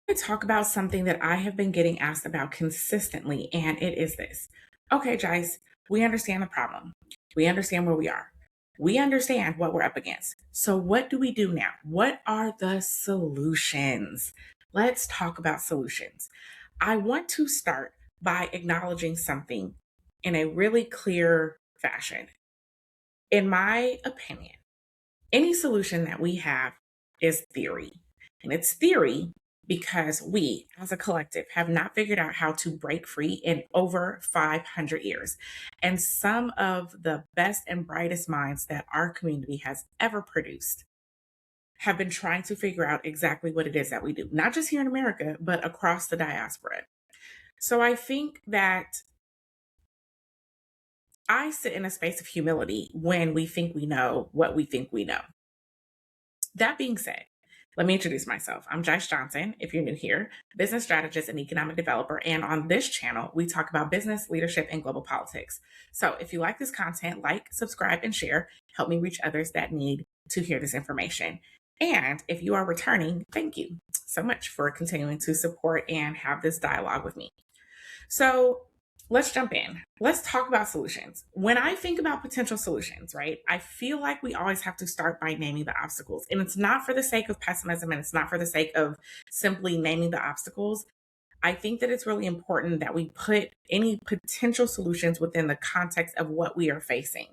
To talk about something that I have been getting asked about consistently, and it is this. Okay, Jice, we understand the problem. We understand where we are. We understand what we're up against. So, what do we do now? What are the solutions? Let's talk about solutions. I want to start by acknowledging something in a really clear fashion. In my opinion, any solution that we have is theory. And it's theory because we, as a collective, have not figured out how to break free in over 500 years. And some of the best and brightest minds that our community has ever produced have been trying to figure out exactly what it is that we do, not just here in America, but across the diaspora. So I think that I sit in a space of humility when we think we know what we think we know. That being said, let me introduce myself. I'm Jice Johnson, if you're new here, business strategist and economic developer. And on this channel, we talk about business, leadership, and global politics. So if you like this content, like, subscribe, and share. Help me reach others that need to hear this information. And if you are returning, thank you so much for continuing to support and have this dialogue with me. So let's jump in. Let's talk about solutions. When I think about potential solutions, right, I feel like we always have to start by naming the obstacles. And it's not for the sake of pessimism and it's not for the sake of simply naming the obstacles. I think that it's really important that we put any potential solutions within the context of what we are facing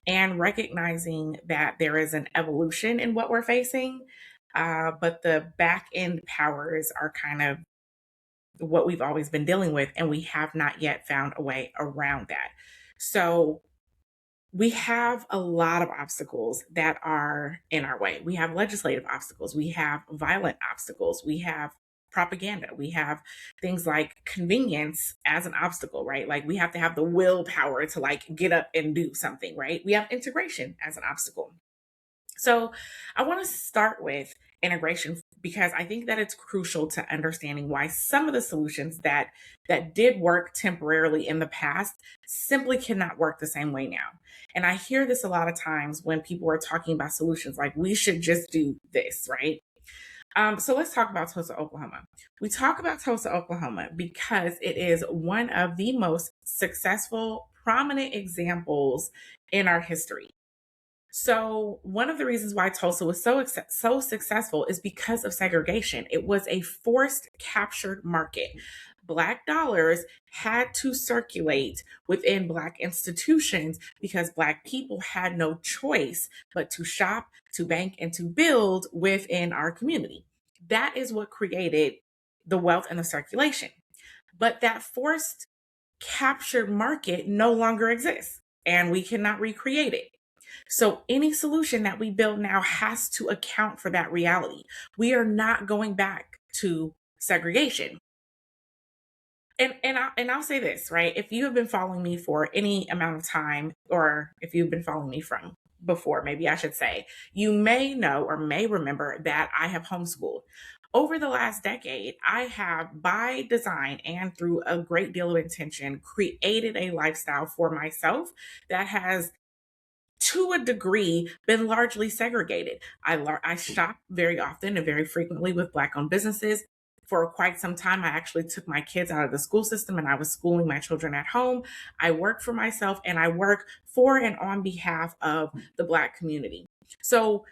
and recognizing that there is an evolution in what we're facing. But the back end powers are kind of what we've always been dealing with, and we have not yet found a way around that. So we have a lot of obstacles that are in our way. We have legislative obstacles, we have violent obstacles, we have propaganda, we have things like convenience as an obstacle, right? Like we have to have the willpower to like get up and do something, right? We have integration as an obstacle. So I want to start with integration because I think that it's crucial to understanding why some of the solutions that did work temporarily in the past simply cannot work the same way now. And I hear this a lot of times when people are talking about solutions like we should just do this, right? So let's talk about Tulsa, Oklahoma. We talk about Tulsa, Oklahoma because it is one of the most successful, prominent examples in our history. So one of the reasons why Tulsa was so successful is because of segregation. It was a forced captured market. Black dollars had to circulate within Black institutions because Black people had no choice but to shop, to bank, and to build within our community. That is what created the wealth and the circulation. But that forced captured market no longer exists and we cannot recreate it. So any solution that we build now has to account for that reality. We are not going back to segregation. And I'll say this, right? If you have been following me for any amount of time, or if you've been following me from before, maybe I should say, you may know or may remember that I have homeschooled. Over the last decade, I have, by design and through a great deal of intention, created a lifestyle for myself that has to a degree been largely segregated. I shop very often and very frequently with Black owned businesses. For quite some time, I actually took my kids out of the school system and I was schooling my children at home. I work for myself and I work for and on behalf of the Black community. So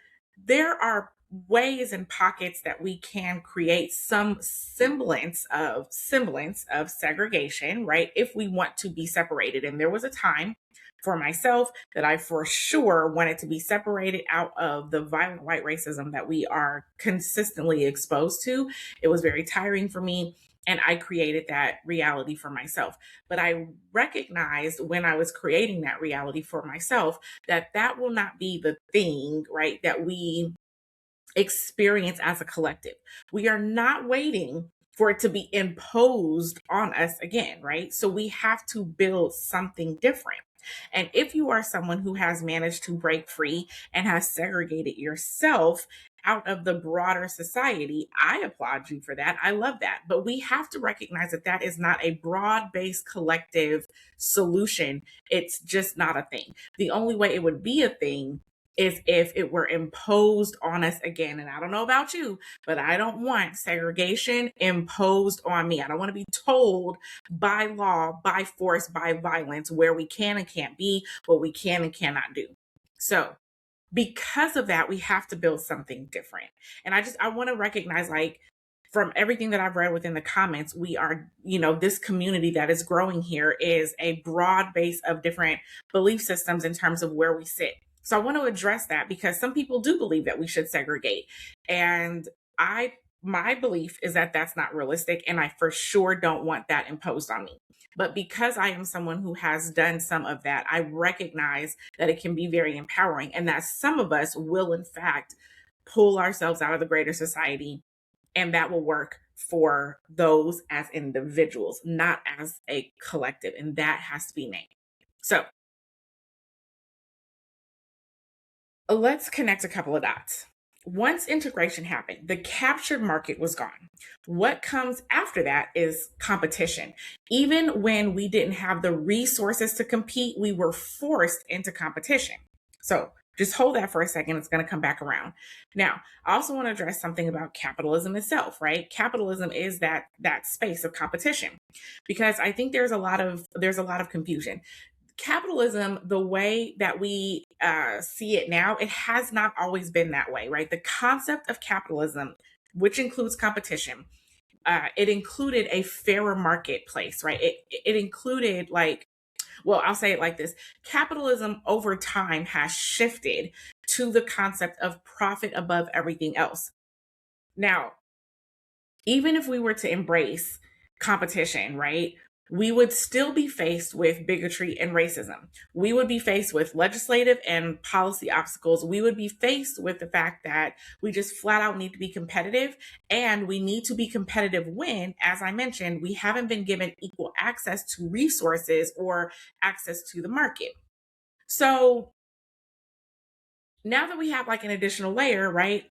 there are ways and pockets that we can create some semblance of segregation, right? If we want to be separated. And there was a time for myself that I for sure wanted to be separated out of the violent white racism that we are consistently exposed to. It was very tiring for me. And I created that reality for myself. But I recognized when I was creating that reality for myself that that will not be the thing, right, that we experience as a collective. We are not waiting for it to be imposed on us again, right? So we have to build something different. And if you are someone who has managed to break free and has segregated yourself out of the broader society, I applaud you for that. I love that. But we have to recognize that that is not a broad based collective solution. It's just not a thing. The only way it would be a thing is if it were imposed on us again. And I don't know about you, but I don't want segregation imposed on me. I don't want to be told by law, by force, by violence where we can and can't be, what we can and cannot do. So because of that, we have to build something different. And I want to recognize, like, from everything that I've read within the comments, we are, this community that is growing here is a broad base of different belief systems in terms of where we sit. So I want to address that because some people do believe that we should segregate. And my belief is that that's not realistic. And I for sure don't want that imposed on me. But because I am someone who has done some of that, I recognize that it can be very empowering and that some of us will, in fact, pull ourselves out of the greater society. And that will work for those as individuals, not as a collective. And that has to be named. So let's connect a couple of dots. Once integration happened, the captured market was gone. What comes after that is competition. Even when we didn't have the resources to compete, we were forced into competition. So just hold that for a second. It's going to come back around. Now, I also want to address something about capitalism itself, right? Capitalism is that space of competition, because I think there's a lot of confusion. Capitalism, the way that we see it now, it has not always been that way, right? The concept of capitalism, which includes competition, it included a fairer marketplace, right? It included, like, well, I'll say it like this: capitalism over time has shifted to the concept of profit above everything else. Now, even if we were to embrace competition, right, we would still be faced with bigotry and racism. We would be faced with legislative and policy obstacles. We would be faced with the fact that we just flat out need to be competitive. And we need to be competitive when, as I mentioned, we haven't been given equal access to resources or access to the market. So now that we have like an additional layer, right,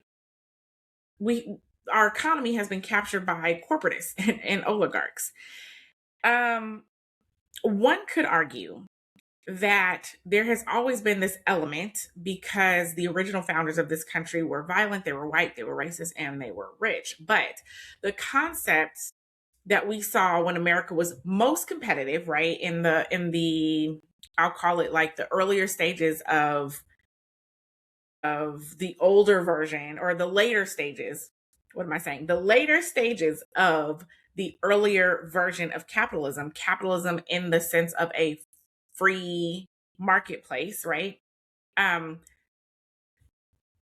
our economy has been captured by corporatists and oligarchs. One could argue that there has always been this element because the original founders of this country were violent, they were white, they were racist, and they were rich. But the concepts that we saw when America was most competitive, right, in the I'll call it like the earlier stages of the older version, or the later stages. What am I saying? The later stages of the earlier version of capitalism in the sense of a free marketplace, right?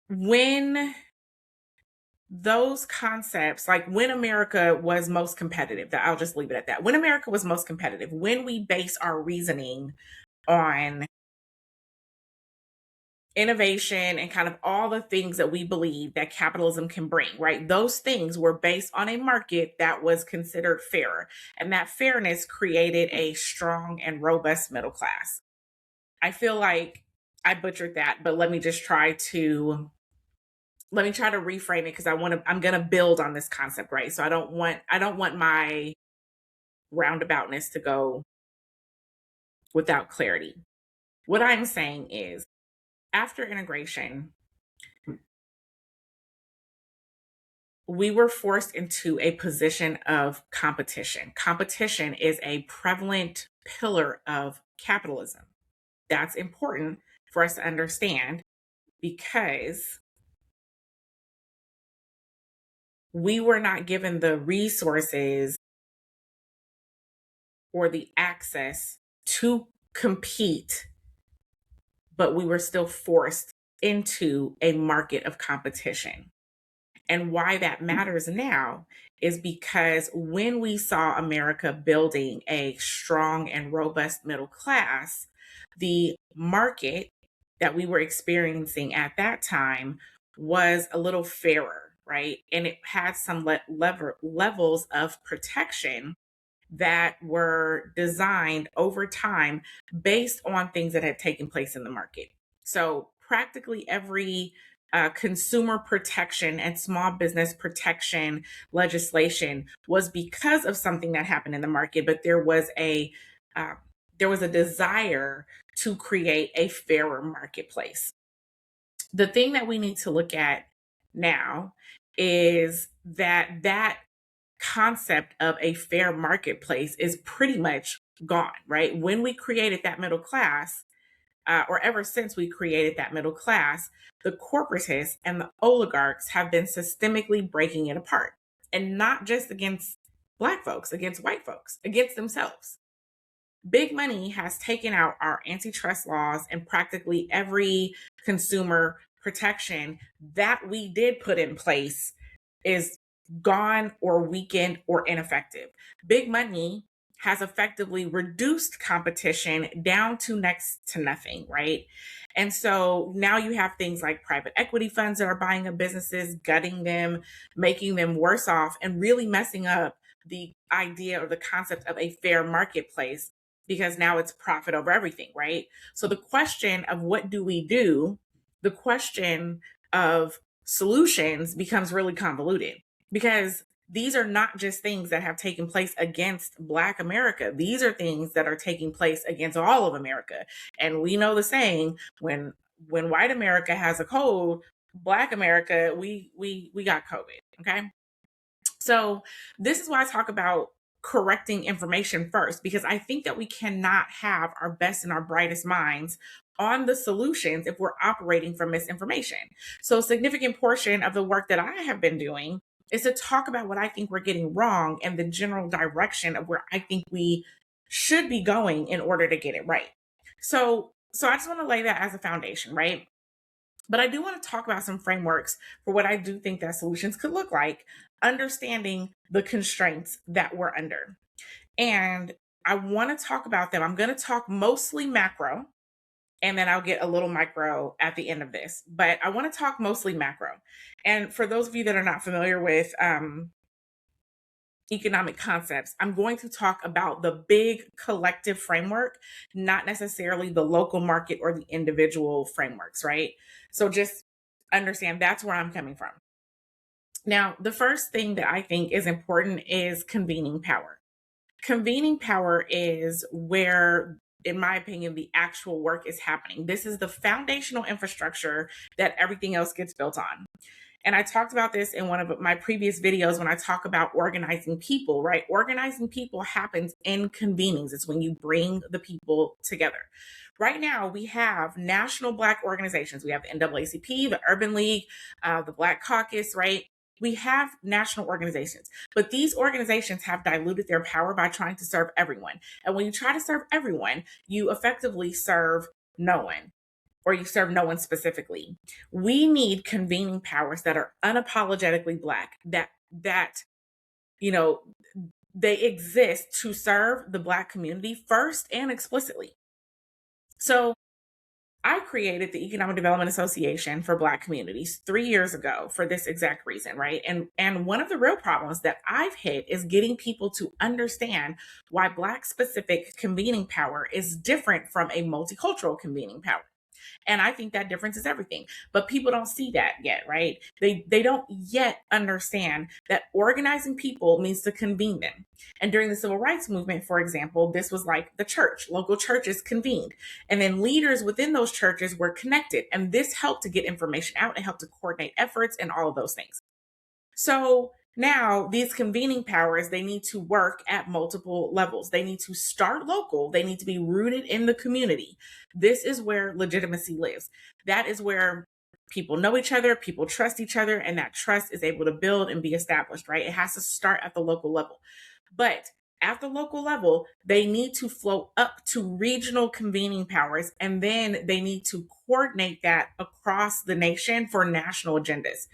When those concepts, like when America was most competitive, that I'll just leave it at that. When America was most competitive, when we base our reasoning on innovation and kind of all the things that we believe that capitalism can bring, right? Those things were based on a market that was considered fairer. And that fairness created a strong and robust middle class. I feel like I butchered that, but let me try to reframe it, because I'm going to build on this concept, right? So I don't want my roundaboutness to go without clarity. What I'm saying is, after integration, we were forced into a position of competition. Competition is a prevalent pillar of capitalism. That's important for us to understand, because we were not given the resources or the access to compete, but we were still forced into a market of competition. And why that matters now is because when we saw America building a strong and robust middle class, the market that we were experiencing at that time was a little fairer, right? And it had some levels of protection that were designed over time based on things that had taken place in the market. So practically every consumer protection and small business protection legislation was because of something that happened in the market, but there was a desire to create a fairer marketplace. The thing that we need to look at now is that concept of a fair marketplace is pretty much gone, right? When we created that middle class, or ever since we created that middle class, the corporatists and the oligarchs have been systemically breaking it apart. And not just against Black folks, against white folks, against themselves. Big money has taken out our antitrust laws and practically every consumer protection that we did put in place is gone or weakened or ineffective. Big money has effectively reduced competition down to next to nothing, right? And so now you have things like private equity funds that are buying up businesses, gutting them, making them worse off, and really messing up the idea or the concept of a fair marketplace because now it's profit over everything, right? So the question of what do we do, the question of solutions becomes really convoluted because these are not just things that have taken place against Black America. These are things that are taking place against all of America. And we know the saying, when white America has a cold, Black America, we got COVID. Okay. So this is why I talk about correcting information first, because I think that we cannot have our best and our brightest minds on the solutions if we're operating from misinformation. So a significant portion of the work that I have been doing is to talk about what I think we're getting wrong and the general direction of where I think we should be going in order to get it right. So I just want to lay that as a foundation, right? But I do want to talk about some frameworks for what I do think that solutions could look like, understanding the constraints that we're under. And I want to talk about them. I'm going to talk mostly macro, and then I'll get a little micro at the end of this. But I want to talk mostly macro. And for those of you that are not familiar with economic concepts, I'm going to talk about the big collective framework, not necessarily the local market or the individual frameworks, right? So just understand that's where I'm coming from. Now, the first thing that I think is important is convening power. Convening power is where, in my opinion, the actual work is happening. This is the foundational infrastructure that everything else gets built on. And I talked about this in one of my previous videos when I talk about organizing people, right? Organizing people happens in convenings. It's when you bring the people together. Right now, we have national Black organizations. We have the NAACP, the Urban League, the Black Caucus, right? We have national organizations, but these organizations have diluted their power by trying to serve everyone. And when you try to serve everyone, you effectively serve no one, or you serve no one specifically. We need convening powers that are unapologetically Black, that you know, they exist to serve the Black community first and explicitly. So I created the Economic Development Association for Black communities 3 years ago for this exact reason, right? And one of the real problems that I've hit is getting people to understand why Black specific convening power is different from a multicultural convening power. And I think that difference is everything. But people don't see that yet, right? They don't yet understand that organizing people means to convene them. And during the civil rights movement, for example, this was like the church. Local churches convened. And then leaders within those churches were connected. And this helped to get information out and helped to coordinate efforts and all of those things. So now these convening powers, they need to work at multiple levels. They need to start local. They need to be rooted in the community. This is where legitimacy lives. That is where people know each other, people trust each other, and that trust is able to build and be established, right? It has to start at the local level. But at the local level, they need to flow up to regional convening powers, and then they need to coordinate that across the nation for national agendas.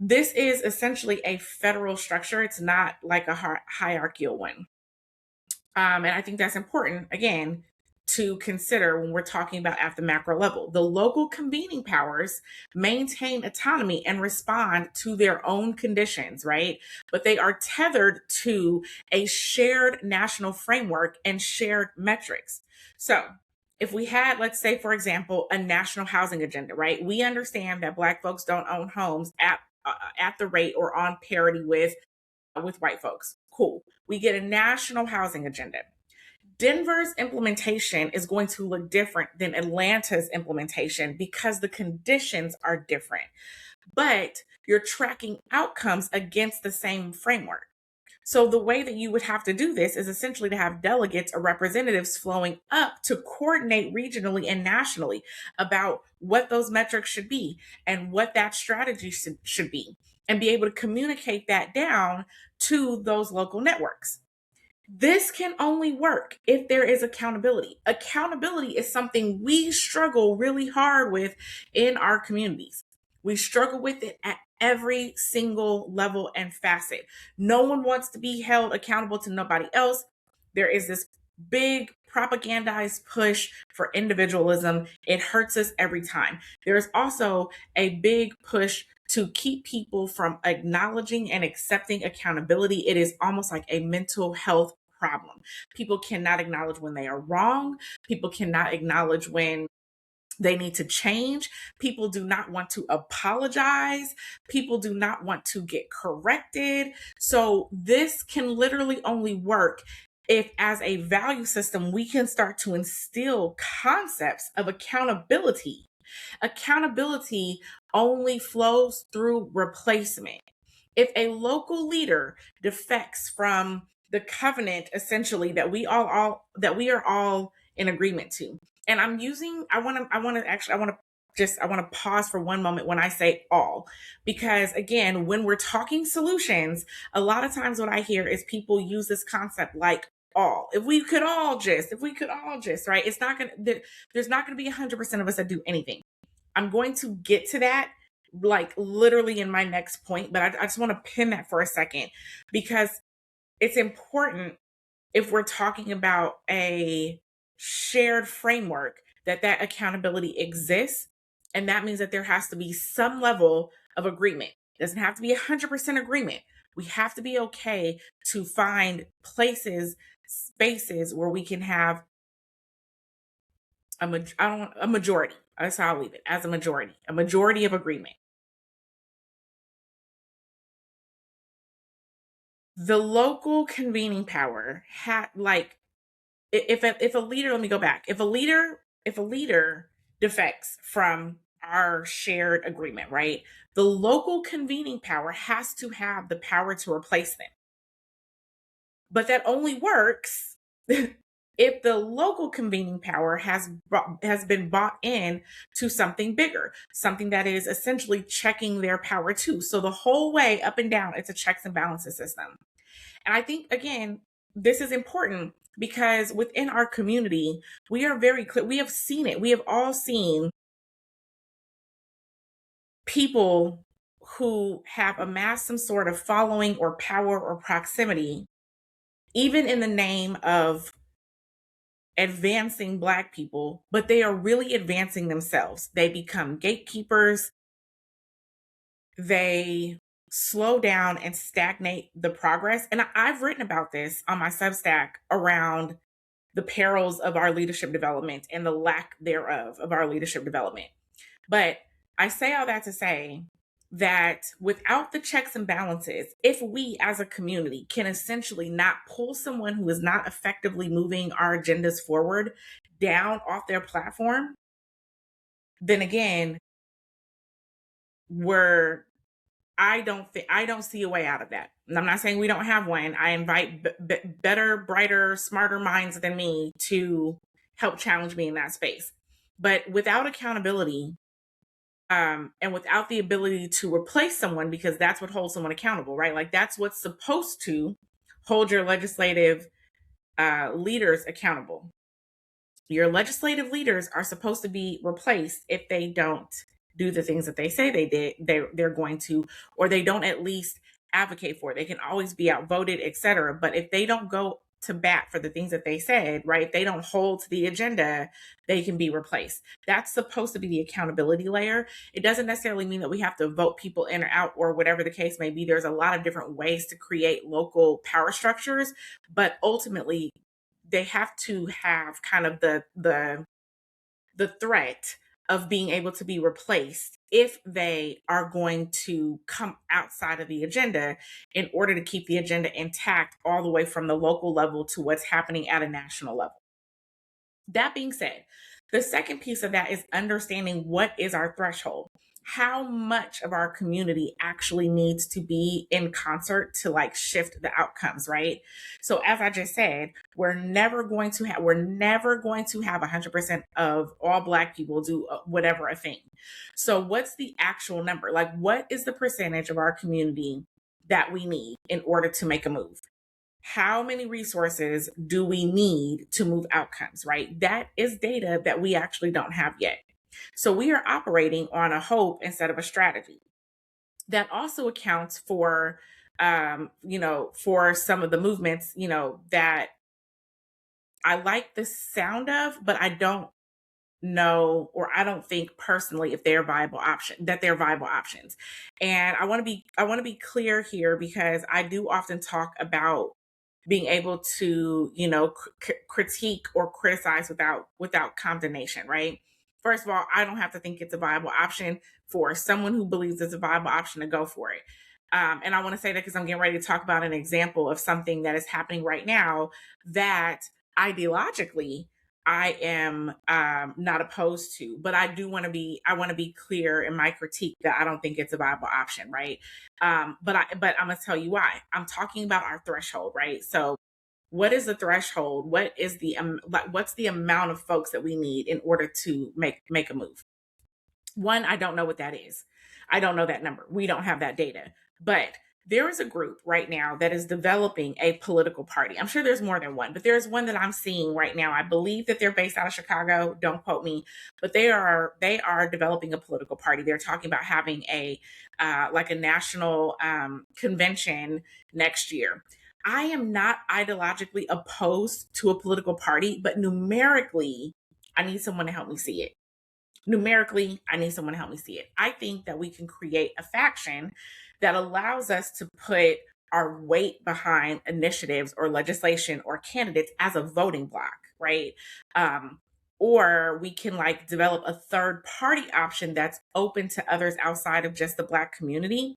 This is essentially a federal structure. It's not like a hierarchical one. And I think that's important, again, to consider when we're talking about at the macro level. The local convening powers maintain autonomy and respond to their own conditions, right? But they are tethered to a shared national framework and shared metrics. So if we had, let's say, for example, a national housing agenda, right? We understand that Black folks don't own homes at the rate or on parity with white folks. Cool. We get a national housing agenda. Denver's implementation is going to look different than Atlanta's implementation because the conditions are different, but you're tracking outcomes against the same framework. So the way that you would have to do this is essentially to have delegates or representatives flowing up to coordinate regionally and nationally about what those metrics should be and what that strategy should be, and be able to communicate that down to those local networks. This can only work if there is accountability. Accountability is something we struggle really hard with in our communities. We struggle with it at every single level and facet. No one wants to be held accountable to nobody else. There is this big propagandized push for individualism. It hurts us every time. There is also a big push to keep people from acknowledging and accepting accountability. It is almost like a mental health problem. People cannot acknowledge when they are wrong. People cannot acknowledge when they need to change. People do not want to apologize. People do not want to get corrected. So this can literally only work if, as a value system, we can start to instill concepts of accountability. Accountability only flows through replacement. If a local leader defects from the covenant, essentially, that we are all in agreement to, and I want to pause for one moment when I say all, because again, when we're talking solutions, a lot of times what I hear is people use this concept like all. If we could all just, right? It's not going to, there's not going to be 100% of us that do anything. I'm going to get to that like literally in my next point, but I just want to pin that for a second, because it's important, if we're talking about a shared framework, that accountability exists. And that means that there has to be some level of agreement. It doesn't have to be 100% agreement. We have to be okay to find places, spaces where we can have a majority. That's how I'll leave it, as a majority of agreement. The local convening power if a leader, let me go back. If a leader defects from our shared agreement, right? The local convening power has to have the power to replace them. But that only works if the local convening power has been bought in to something bigger, something that is essentially checking their power too. So the whole way up and down, it's a checks and balances system. And I think, again, this is important because within our community, we are very clear. We have seen it. We have all seen people who have amassed some sort of following or power or proximity, even in the name of advancing Black people, but they are really advancing themselves. They become gatekeepers. They slow down and stagnate the progress. And I've written about this on my Substack around the perils of our leadership development and the lack thereof of our leadership development. But I say all that to say that without the checks and balances, if we as a community can essentially not pull someone who is not effectively moving our agendas forward down off their platform, then again, I don't see a way out of that. And I'm not saying we don't have one. I invite better, brighter, smarter minds than me to help challenge me in that space. But without accountability, and without the ability to replace someone, because that's what holds someone accountable, right? Like that's what's supposed to hold your legislative leaders accountable. Your legislative leaders are supposed to be replaced if they don't do the things that they say they're going to, or they don't at least advocate for it. They can always be outvoted, etc. But if they don't go to bat for the things that they said, right? If they don't hold to the agenda, they can be replaced. That's supposed to be the accountability layer. It doesn't necessarily mean that we have to vote people in or out or whatever the case may be. There's a lot of different ways to create local power structures, but ultimately they have to have kind of the threat of being able to be replaced if they are going to come outside of the agenda in order to keep the agenda intact all the way from the local level to what's happening at a national level. That being said, the second piece of that is understanding what is our threshold. How much of our community actually needs to be in concert to like shift the outcomes, right? So as I just said, we're never going to have 100% of all Black people do whatever a thing. So what's the actual number? Like, what is the percentage of our community that we need in order to make a move? How many resources do we need to move outcomes, right? That is data that we actually don't have yet. So we are operating on a hope instead of a strategy. That also accounts for, for some of the movements, that I like the sound of, but I don't know, or I don't think personally if they're viable options. And I want to be clear here, because I do often talk about being able to, critique or criticize without condemnation, right? First of all, I don't have to think it's a viable option for someone who believes it's a viable option to go for it. And I want to say that because I'm getting ready to talk about an example of something that is happening right now that ideologically I am not opposed to, but I want to be clear in my critique that I don't think it's a viable option, right? But I'm gonna tell you why. I'm talking about our threshold, right? So, what is the threshold? What is the what's the amount of folks that we need in order to make a move? One, I don't know what that is. I don't know that number. We don't have that data. But there is a group right now that is developing a political party. I'm sure there's more than one, but there's one that I'm seeing right now. I believe that they're based out of Chicago. Don't quote me, but they are developing a political party. They're talking about having a like a national convention next year. I am not ideologically opposed to a political party, but numerically, I need someone to help me see it. Numerically, I need someone to help me see it. I think that we can create a faction that allows us to put our weight behind initiatives or legislation or candidates as a voting block, right? Um, or we can like develop a third party option that's open to others outside of just the Black community.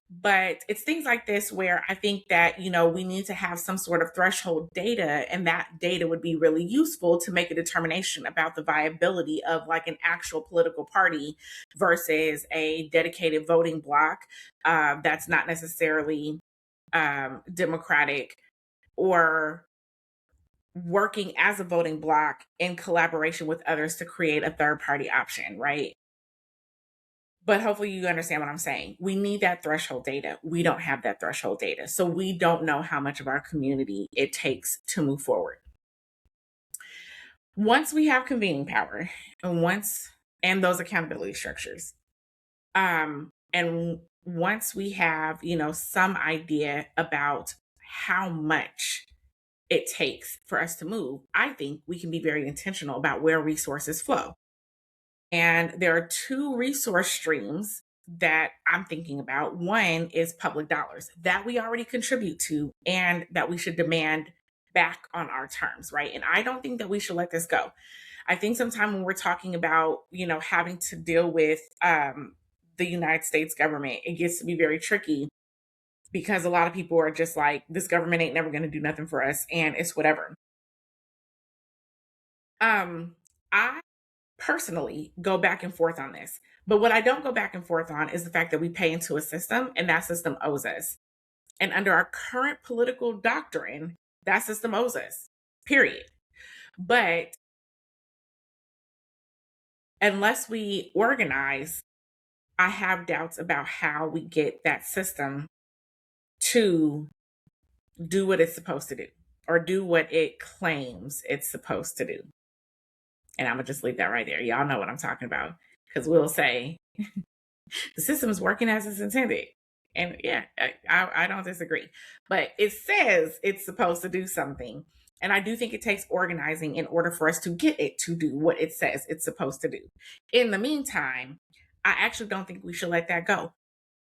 But it's things like this where I think that, we need to have some sort of threshold data, and that data would be really useful to make a determination about the viability of like an actual political party versus a dedicated voting block that's not necessarily democratic, or working as a voting block in collaboration with others to create a third party option, right? But hopefully you understand what I'm saying. We need that threshold data. We don't have that threshold data. So we don't know how much of our community it takes to move forward. Once we have convening power and those accountability structures, and once we have, some idea about how much it takes for us to move, I think we can be very intentional about where resources flow. And there are two resource streams that I'm thinking about. One is public dollars that we already contribute to and that we should demand back on our terms, right? And I don't think that we should let this go. I think sometimes when we're talking about, having to deal with the United States government, it gets to be very tricky because a lot of people are just like, this government ain't never going to do nothing for us and it's whatever. I personally go back and forth on this. But what I don't go back and forth on is the fact that we pay into a system and that system owes us. And under our current political doctrine, that system owes us, period. But unless we organize, I have doubts about how we get that system to do what it's supposed to do, or do what it claims it's supposed to do. And I'm going to just leave that right there. Y'all know what I'm talking about. Because we'll say the system is working as it's intended. And yeah, I don't disagree. But it says it's supposed to do something. And I do think it takes organizing in order for us to get it to do what it says it's supposed to do. In the meantime, I actually don't think we should let that go.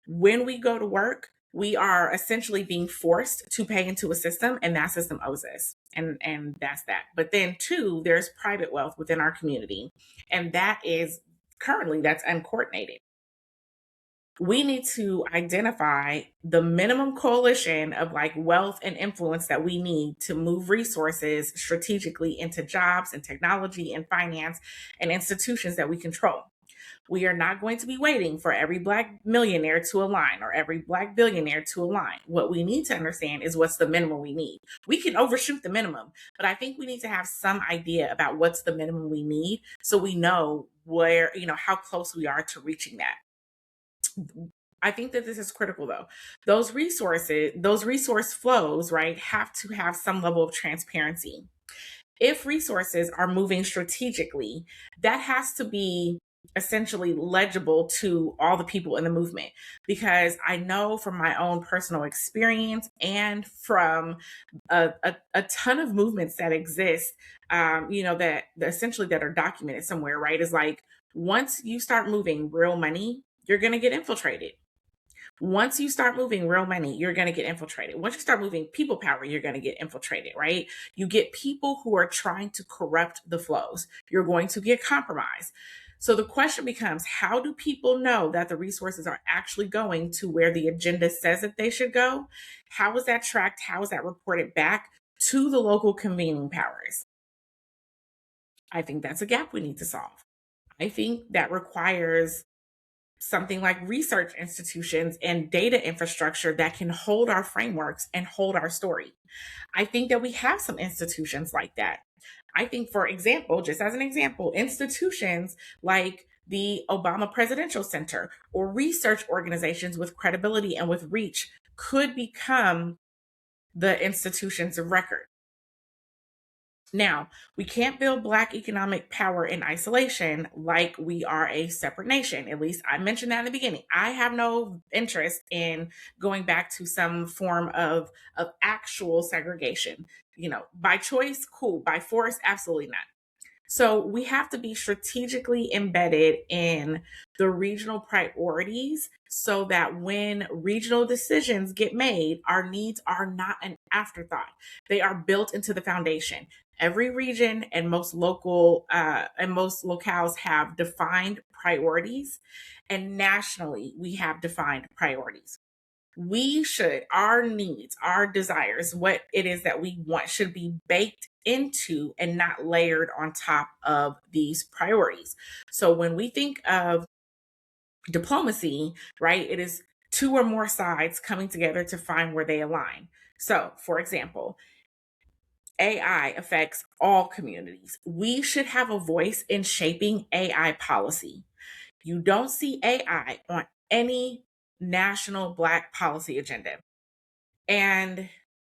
When we go to work, we are essentially being forced to pay into a system, and that system owes us. And that's that. But then two, there's private wealth within our community. And that is currently that's uncoordinated. We need to identify the minimum coalition of like wealth and influence that we need to move resources strategically into jobs and technology and finance and institutions that we control. We are not going to be waiting for every Black millionaire to align or every Black billionaire to align. What we need to understand is what's the minimum we need. We can overshoot the minimum, but I think we need to have some idea about what's the minimum we need so we know where, how close we are to reaching that. I think that this is critical though. Those resource flows, right, have to have some level of transparency. If resources are moving strategically, that has to be essentially legible to all the people in the movement, because I know from my own personal experience and from a ton of movements that exist, that essentially that are documented somewhere, right, is like once you start moving real money, you're going to get infiltrated. Once you start moving real money, you're going to get infiltrated. Once you start moving people power, you're going to get infiltrated, right? You get people who are trying to corrupt the flows. You're going to get compromised. So the question becomes, how do people know that the resources are actually going to where the agenda says that they should go? How is that tracked? How is that reported back to the local convening powers? I think that's a gap we need to solve. I think that requires something like research institutions and data infrastructure that can hold our frameworks and hold our story. I think that we have some institutions like that. I think, for example, just as an example, institutions like the Obama Presidential Center or research organizations with credibility and with reach could become the institutions of record. Now, we can't build Black economic power in isolation like we are a separate nation. At least I mentioned that in the beginning. I have no interest in going back to some form of actual segregation. By choice, cool. By force, absolutely not. So we have to be strategically embedded in the regional priorities so that when regional decisions get made, our needs are not an afterthought. They are built into the foundation. Every region and most locales have defined priorities, and nationally we have defined priorities. Our needs, our desires, what it is that we want should be baked into and not layered on top of these priorities. So when we think of diplomacy, right, it is two or more sides coming together to find where they align. So, for example, AI affects all communities. We should have a voice in shaping AI policy. You don't see AI on any national Black policy agenda. And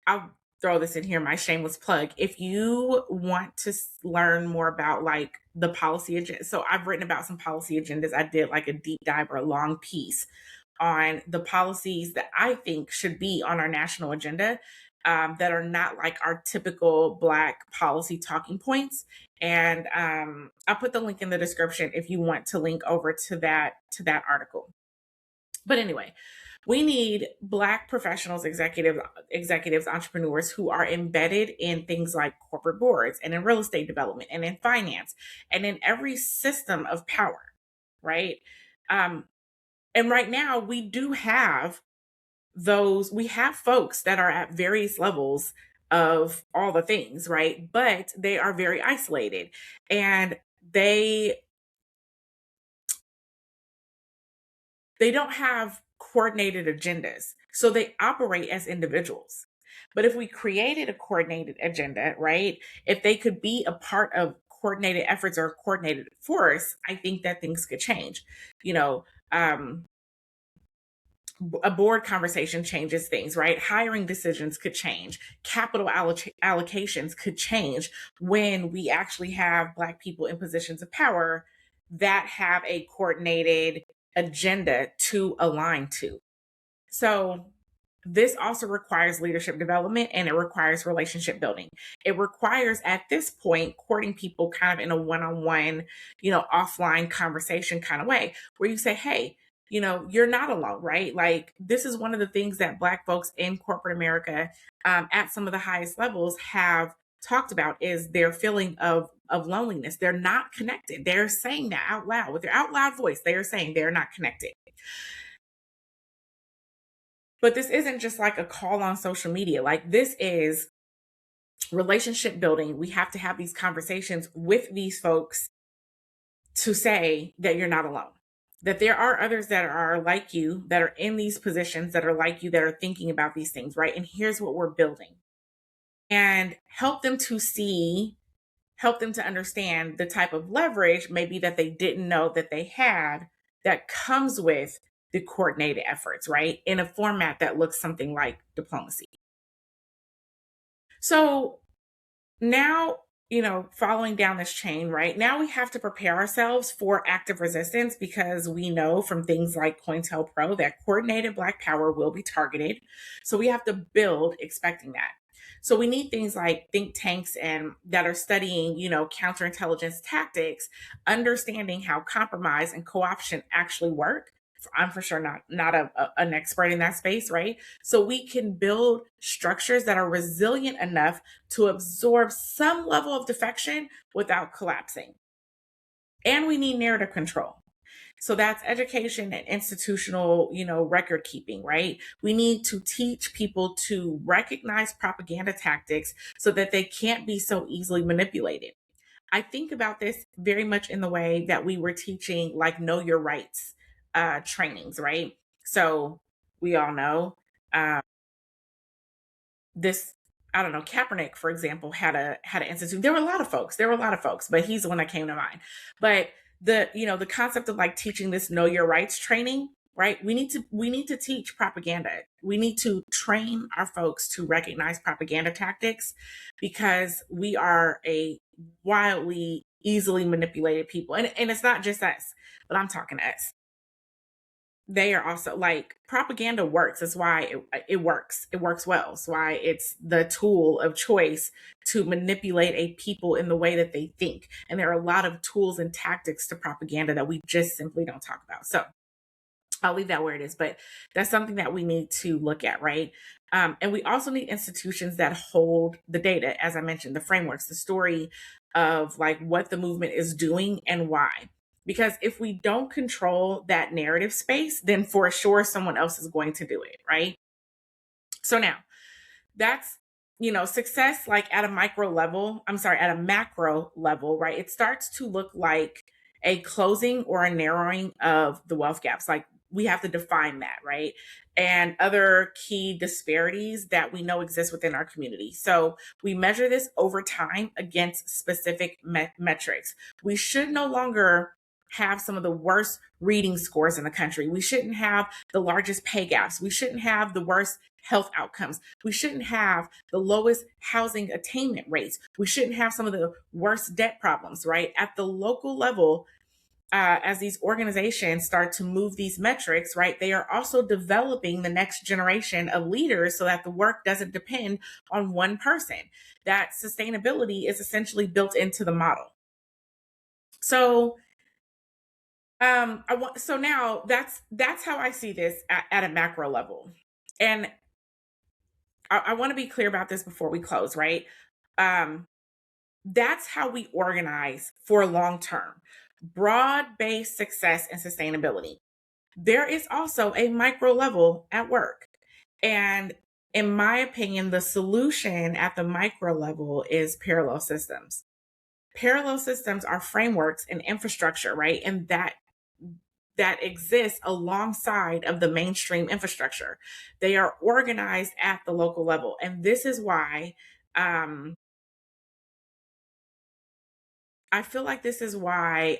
I'll throw this in here, my shameless plug. If you want to learn more about like the policy agenda, so I've written about some policy agendas. I did like a deep dive or a long piece on the policies that I think should be on our national agenda, that are not like our typical Black policy talking points. And I'll put the link in the description if you want to link over to that article. But anyway, we need Black professionals, executives, entrepreneurs who are embedded in things like corporate boards and in real estate development and in finance and in every system of power, right? And right now we do have we have folks that are at various levels of all the things, right? But they are very isolated and they don't have coordinated agendas. So they operate as individuals. But if we created a coordinated agenda, right, if they could be a part of coordinated efforts or a coordinated force, I think that things could change. A board conversation changes things, right? Hiring decisions could change. Capital allocations could change when we actually have Black people in positions of power that have a coordinated agenda to align to. So this also requires leadership development and it requires relationship building. It requires at this point courting people kind of in a one-on-one, offline conversation kind of way where you say, hey, you're not alone, right? Like this is one of the things that Black folks in corporate America at some of the highest levels have talked about is their feeling of loneliness. They're not connected. They're saying that out loud with their out loud voice. They are saying they're not connected. But this isn't just like a call on social media. Like, this is relationship building. We have to have these conversations with these folks to say that you're not alone, that there are others that are like you, that are in these positions, that are like you, that are thinking about these things, right? And here's what we're building. And help them to see, help them to understand the type of leverage maybe that they didn't know that they had, that comes with the coordinated efforts, right? In a format that looks something like diplomacy. So now, following down this chain, right? Now we have to prepare ourselves for active resistance, because we know from things like COINTELPRO that coordinated Black power will be targeted. So we have to build expecting that. So we need things like think tanks and that are studying, counterintelligence tactics, understanding how compromise and co-option actually work. I'm for sure not an expert in that space, right? So we can build structures that are resilient enough to absorb some level of defection without collapsing. And we need narrative control. So that's education and institutional, record keeping, right? We need to teach people to recognize propaganda tactics so that they can't be so easily manipulated. I think about this very much in the way that we were teaching like know your rights trainings, right? So we all know this, I don't know, Kaepernick, for example, had an institute. There were a lot of folks, but he's the one that came to mind. But the concept of like teaching this know your rights training, right? We need to teach propaganda. We need to train our folks to recognize propaganda tactics, because we are a wildly easily manipulated people. And it's not just us, but I'm talking us. They are also like, propaganda works. That's why it works. It works well. It's why it's the tool of choice to manipulate a people in the way that they think. And there are a lot of tools and tactics to propaganda that we just simply don't talk about. So I'll leave that where it is, but that's something that we need to look at, right? And we also need institutions that hold the data, as I mentioned, the frameworks, the story of like what the movement is doing and why. Because if we don't control that narrative space, then for sure someone else is going to do it, right? So now that's, success like at a macro level, right? It starts to look like a closing or a narrowing of the wealth gaps. Like, we have to define that, right? And other key disparities that we know exist within our community. So we measure this over time against specific metrics. We should no longer have some of the worst reading scores in the country. We shouldn't have the largest pay gaps. We shouldn't have the worst health outcomes. We shouldn't have the lowest housing attainment rates. We shouldn't have some of the worst debt problems, right? At the local level, as these organizations start to move these metrics, right, they are also developing the next generation of leaders so that the work doesn't depend on one person. That sustainability is essentially built into the model. So so now that's how I see this at a macro level. And I want to be clear about this before we close, right? That's how we organize for long term, broad-based success and sustainability. There is also a micro level at work. And in my opinion, the solution at the micro level is parallel systems. Parallel systems are frameworks and infrastructure, right? And that exists alongside of the mainstream infrastructure. They are organized at the local level. And this is why I feel like this is why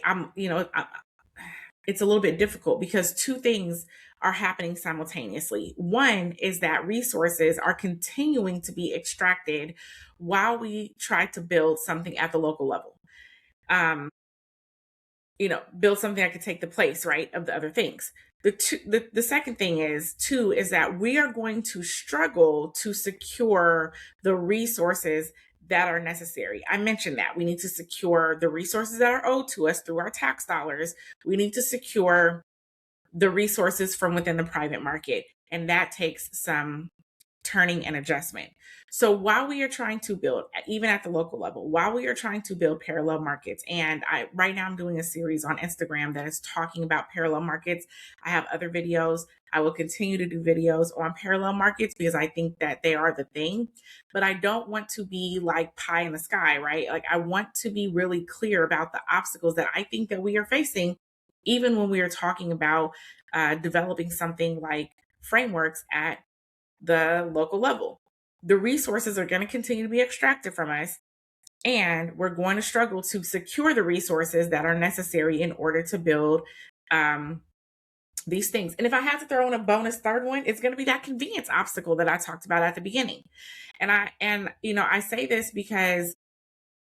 it's a little bit difficult, because two things are happening simultaneously. One is that resources are continuing to be extracted while we try to build something at the local level. Build something that could take the place, right, of the other things. The second thing is that we are going to struggle to secure the resources that are necessary. I mentioned that we need to secure the resources that are owed to us through our tax dollars. We need to secure the resources from within the private market. And that takes some turning and adjustment. So while we are trying to build, even at the local level, while we are trying to build parallel markets, and right now I'm doing a series on Instagram that is talking about parallel markets. I have other videos. I will continue to do videos on parallel markets because I think that they are the thing. But I don't want to be like pie in the sky, right? Like I want to be really clear about the obstacles that I think that we are facing, even when we are talking about developing something like frameworks at the local level. The resources are going to continue to be extracted from us, and we're going to struggle to secure the resources that are necessary in order to build these things. And if I had to throw in a bonus third one, it's going to be that convenience obstacle that I talked about at the beginning. I say this because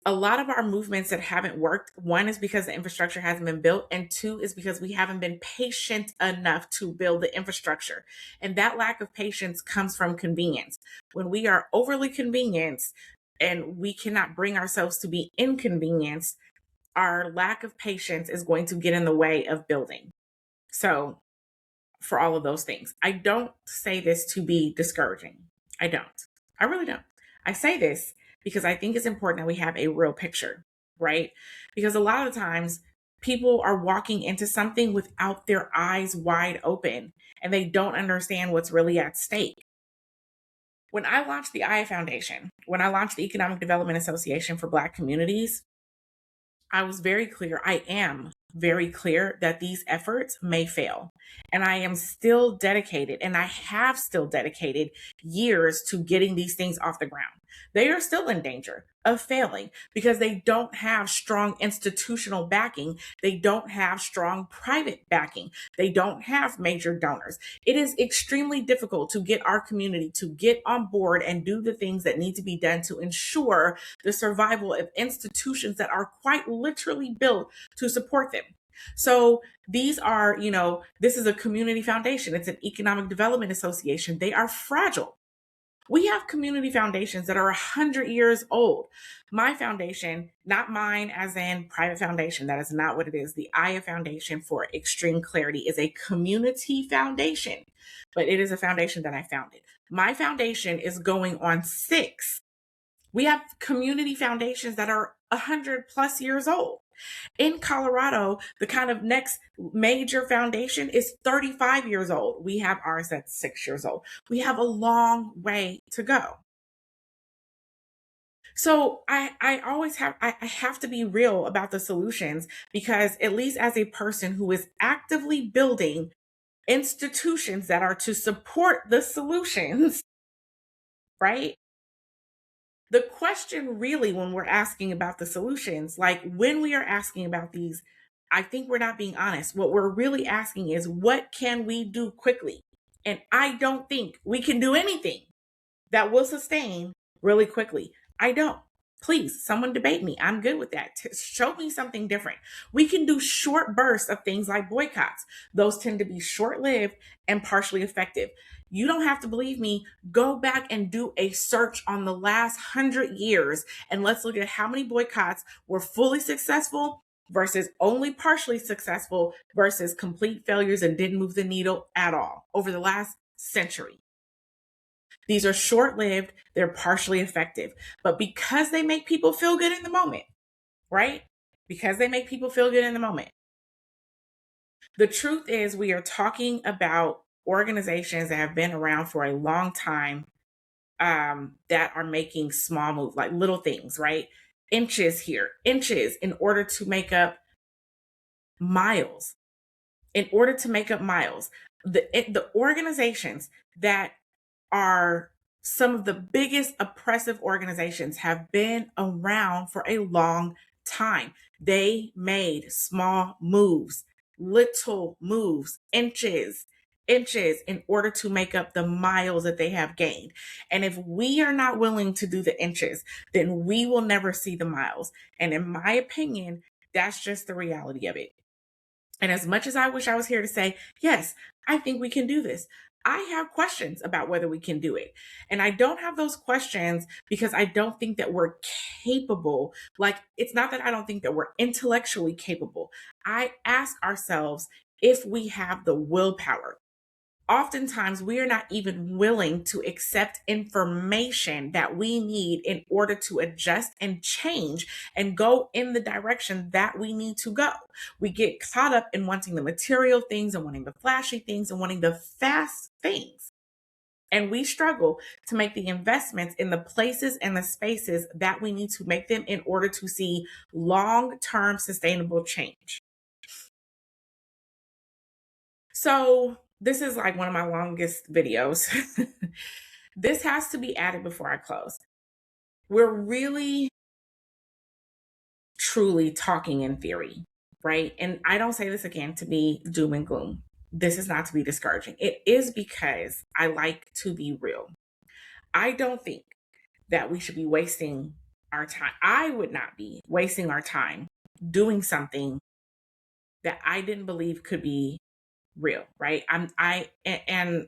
a lot of our movements that haven't worked, one is because the infrastructure hasn't been built, and two is because we haven't been patient enough to build the infrastructure. And that lack of patience comes from convenience. When we are overly convenienced and we cannot bring ourselves to be inconvenienced, our lack of patience is going to get in the way of building. So, for all of those things, I don't say this to be discouraging. I don't. I really don't. I say this because I think it's important that we have a real picture, right? Because a lot of the times people are walking into something without their eyes wide open and they don't understand what's really at stake. When I launched the IA Foundation, when I launched the Economic Development Association for Black Communities, I was very clear. I am very clear that these efforts may fail. And I am still dedicated, and I have still dedicated years to getting these things off the ground. They are still in danger of failing because they don't have strong institutional backing. They don't have strong private backing. They don't have major donors. It is extremely difficult to get our community to get on board and do the things that need to be done to ensure the survival of institutions that are quite literally built to support them. So these are, this is a community foundation. It's an economic development association. They are fragile. We have community foundations that are 100 years old. My foundation, not mine as in private foundation, that is not what it is. The IA Foundation, for extreme clarity, is a community foundation, but it is a foundation that I founded. My foundation is going on 6. We have community foundations that are 100 plus years old. In Colorado, the kind of next major foundation is 35 years old. We have ours that's 6 years old. We have a long way to go. So I always have, I have to be real about the solutions, because at least as a person who is actively building institutions that are to support the solutions, right? The question really, when we're asking about the solutions, like when we are asking about these, I think we're not being honest. What we're really asking is, what can we do quickly? And I don't think we can do anything that will sustain really quickly. I don't. Please, someone debate me. I'm good with that. Show me something different. We can do short bursts of things like boycotts. Those tend to be short lived and partially effective. You don't have to believe me. Go back and do a search on the last 100 years and let's look at how many boycotts were fully successful versus only partially successful versus complete failures and didn't move the needle at all over the last century. These are short-lived, they're partially effective, but because they make people feel good in the moment, right? Because they make people feel good in the moment. The truth is, we are talking about organizations that have been around for a long time, that are making small moves, like little things, right? Inches here, inches in order to make up miles. In order to make up miles. The organizations that are some of the biggest oppressive organizations have been around for a long time. They made small moves, little moves, inches in order to make up the miles that they have gained. And if we are not willing to do the inches, then we will never see the miles. And in my opinion, that's just the reality of it. And as much as I wish I was here to say, yes, I think we can do this, I have questions about whether we can do it. And I don't have those questions because I don't think that we're capable. Like, it's not that I don't think that we're intellectually capable. I ask ourselves if we have the willpower. oftentimes we are not even willing to accept information that we need in order to adjust and change and go in the direction that we need to go. We get caught up in wanting the material things and wanting the flashy things and wanting the fast things. And we struggle to make the investments in the places and the spaces that we need to make them in order to see long-term sustainable change. So this is like one of my longest videos. This has to be added before I close. We're really, truly talking in theory, right? And I don't say this again to be doom and gloom. This is not to be discouraging. It is because I like to be real. I don't think that we should be wasting our time. I would not be wasting our time doing something that I didn't believe could be real, right? And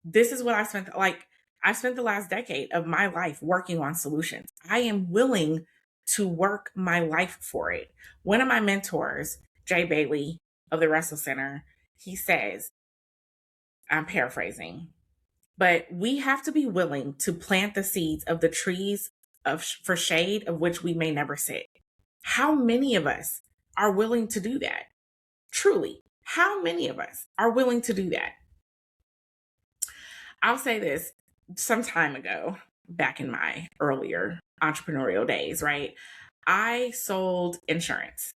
this is what I spent, like, I spent the last decade of my life working on solutions. I am willing to work my life for it. One of my mentors, Jay Bailey of the Russell Center, he says, I'm paraphrasing, but we have to be willing to plant the seeds of the trees for shade of which we may never sit. How many of us are willing to do that? Truly, how many of us are willing to do that? I'll say this, some time ago, back in my earlier entrepreneurial days, right? I sold insurance.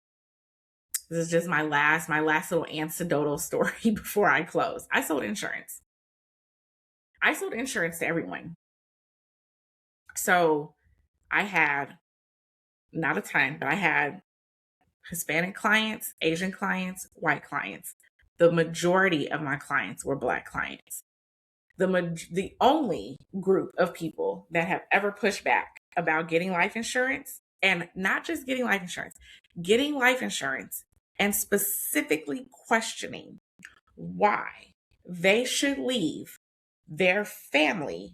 This is just my last little anecdotal story before I close. I sold insurance. I sold insurance to everyone. So I had not a ton, but I had Hispanic clients, Asian clients, white clients. The majority of my clients were Black clients. The only group of people that have ever pushed back about getting life insurance, and not just getting life insurance and specifically questioning why they should leave their family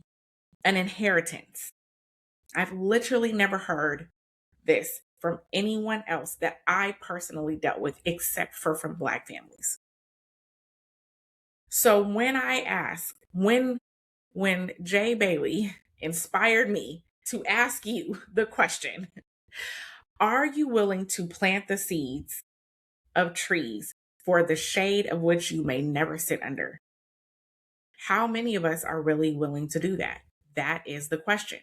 an inheritance. I've literally never heard this from anyone else that I personally dealt with, except for from Black families. So when I ask, when Jay Bailey inspired me to ask you the question, are you willing to plant the seeds of trees for the shade of which you may never sit under? How many of us are really willing to do that? That is the question.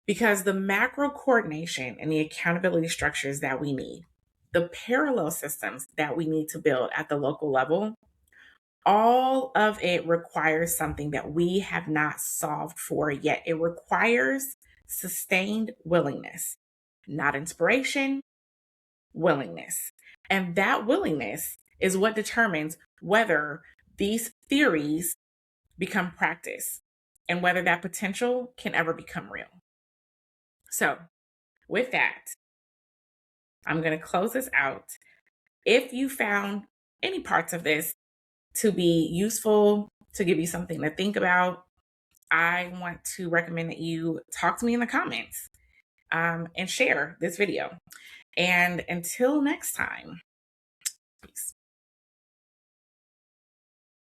Because the macro coordination and the accountability structures that we need, the parallel systems that we need to build at the local level, all of it requires something that we have not solved for yet. It requires sustained willingness, not inspiration, willingness. And that willingness is what determines whether these theories become practice and whether that potential can ever become real. So, with that, I'm going to close this out. If you found any parts of this to be useful, to give you something to think about, I want to recommend that you talk to me in the comments and share this video. And until next time, peace.